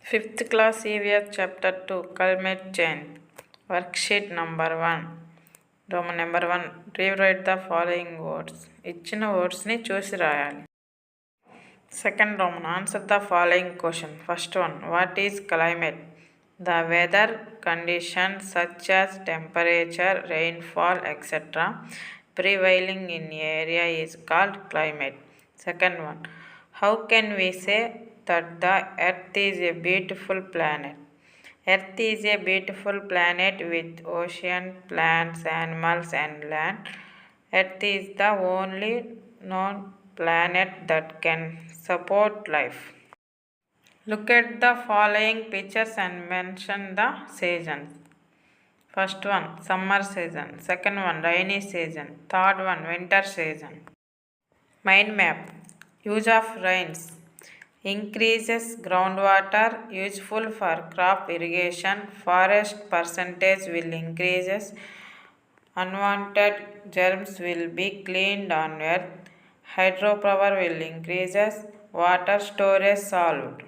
Fifth class EVS chapter 2 climate change worksheet number 1 Roman number 1 rewrite the following words ఇచ్చిన words ని చూసి రాయాలి. Second Roman answer the following question. First one, what is climate? The weather conditions such as temperature, rainfall, etc. prevailing in area is called climate. Second one, how can we say that the earth is a beautiful planet? Earth is a beautiful planet with ocean, plants, animals and land. Earth is the only known planet that can support life. Look at the following pictures and mention the seasons. First one, summer season. Second one, rainy season. Third one, winter season. Mind map. Use of rains. Increases groundwater useful for crop irrigation. Forest percentage will increases. Unwanted germs will be cleaned on earth. Hydropower will increases. Water storage solved.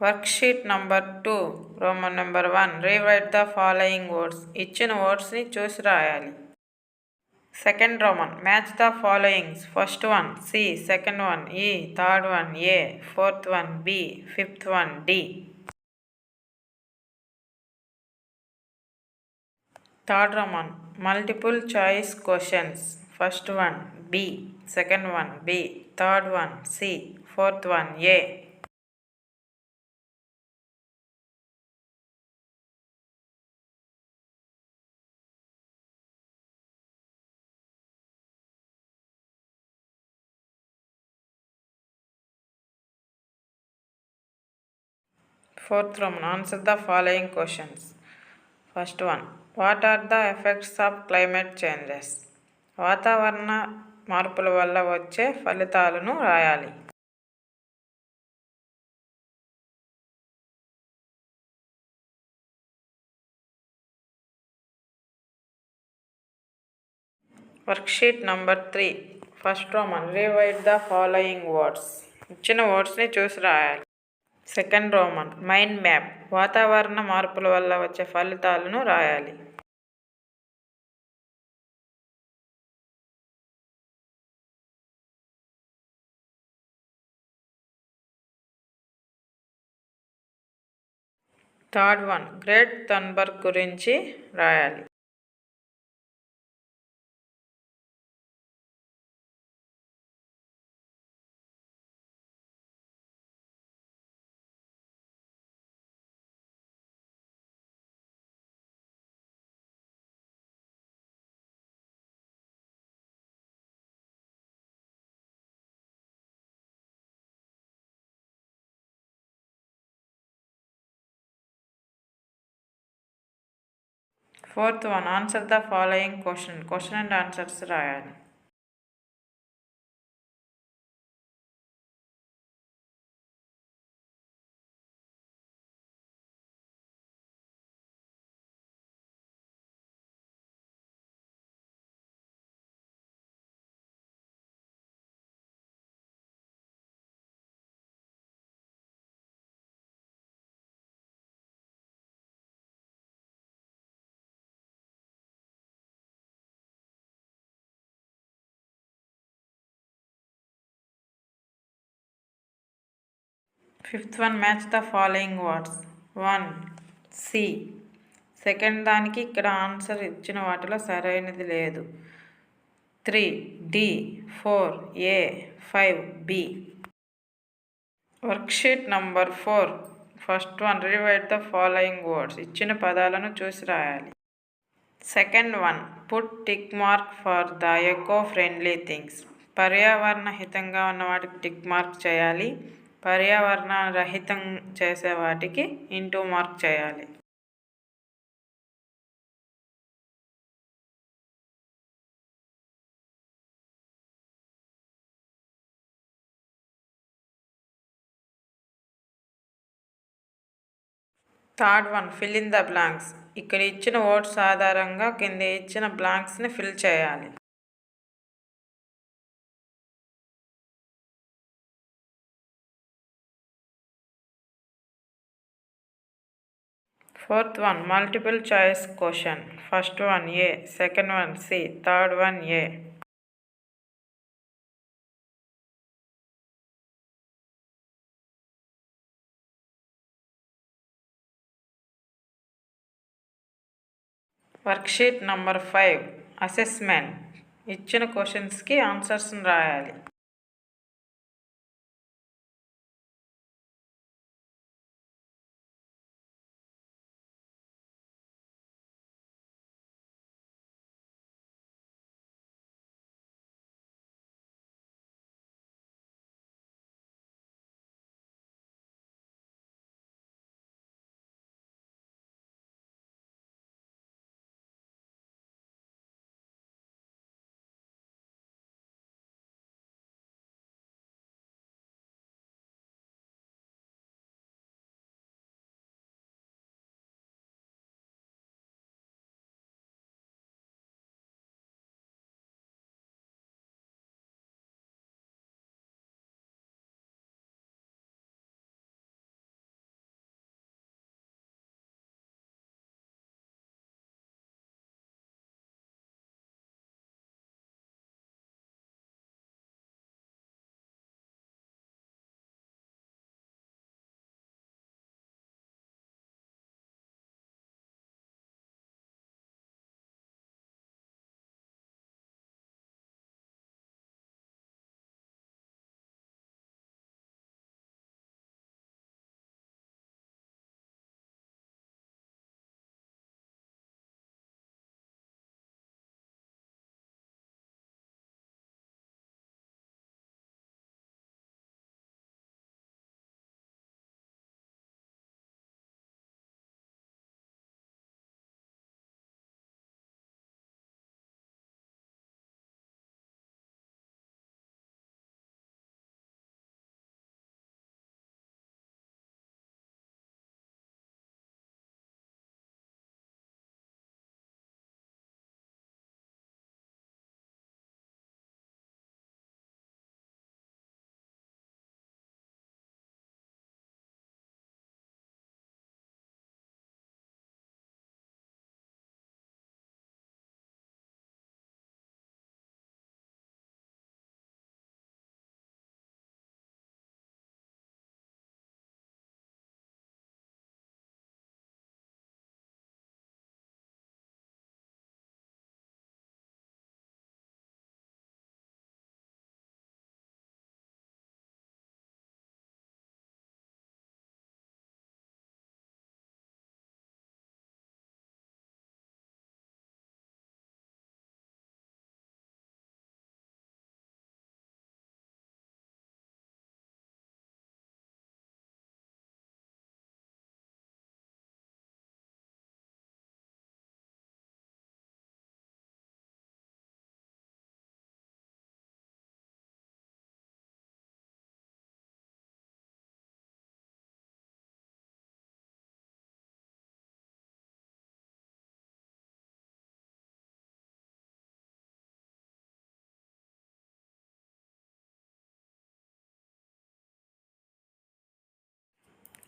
Worksheet number 2 Roman number 1 rewrite the following words. ఇచ్చిన wordsని చూసి రాయాలి. Second Roman match the followings. First one C, second one E, third one A, fourth one B, fifth one D. Third Roman multiple choice questions. First one B, second one B, third one C, fourth one A. Fourth Roman answer the following questions. First one, what are the effects of climate changes? వాతావరణ మార్పుల వల్ల వచ్చే ఫలితాలను రాయాలి. Worksheet number 3 First Roman rewrite the following words. ఇచ్చిన wordsని చూసి రాయాలి. Second Roman mind map వాతావరణ మార్పుల వల్ల వచ్చే ఫలితాలను రాయాలి. థర్డ్ వన్ గ్రేట్ థన్బర్గ్ గురించి రాయాలి. Fourth one answer the following question and answers రాయాలి. Fifth one match the following words. 1 C second దానికి ఇక్కడ ఆన్సర్ ఇచ్చిన వాటిలో సరైనది లేదు. 3 D 4 A 5 B. Worksheet number 4 first one rewrite the following words. ఇచ్చిన పదాలను చూసి రాయాలి. Second one put tick mark for the eco friendly things. పర్యావరణ హితంగా ఉన్న వాటికి టిక్ మార్క్ చేయాలి. పర్యావరణ రహితం చేసే వాటికి ఇంటూ మార్క్ చేయాలి. Third one fill in the blanks. ఇక్కడ ఇచ్చిన వర్డ్స్ ఆధారంగా కింద ఇచ్చిన బ్లాంక్స్ని ఫిల్ చేయాలి. Fourth one, multiple choice question. First one A, second one C, third one A. Worksheet number 5 assessment. ఇచ్చిన క్వశ్చన్స్కి ఆన్సర్స్ రాయాలి.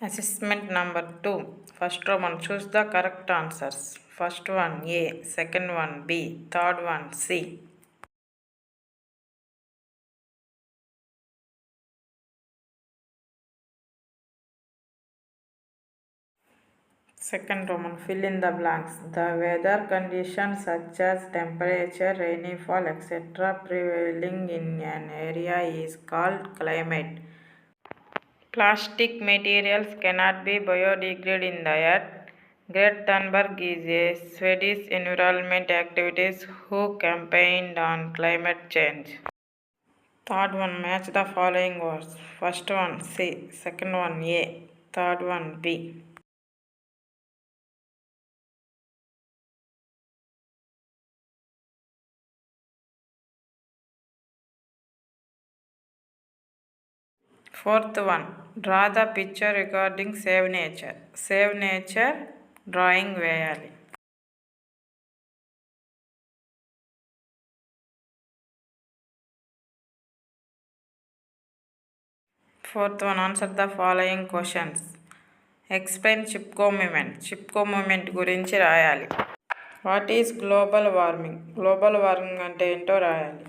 Assessment number 2. First one, choose the correct answers. First one A, second one B, third one C. Second Roman, fill in the blanks. The weather conditions such as temperature, rainfall, etc. prevailing in an area is called climate. Plastic materials cannot be biodegraded in the earth. Greta Thunberg is a Swedish environment activist who campaigned on climate change. Third one, match the following words. First one C, second one A, third one B. Fourth one, draw the picture regarding Save Nature. Save Nature drawing వేయాలి. Fourth one, answer the following questions. Explain Chipko movement. Chipko movement గురించి రాయాలి. What is global warming? Global warming అంటే ఏంటో రాయాలి.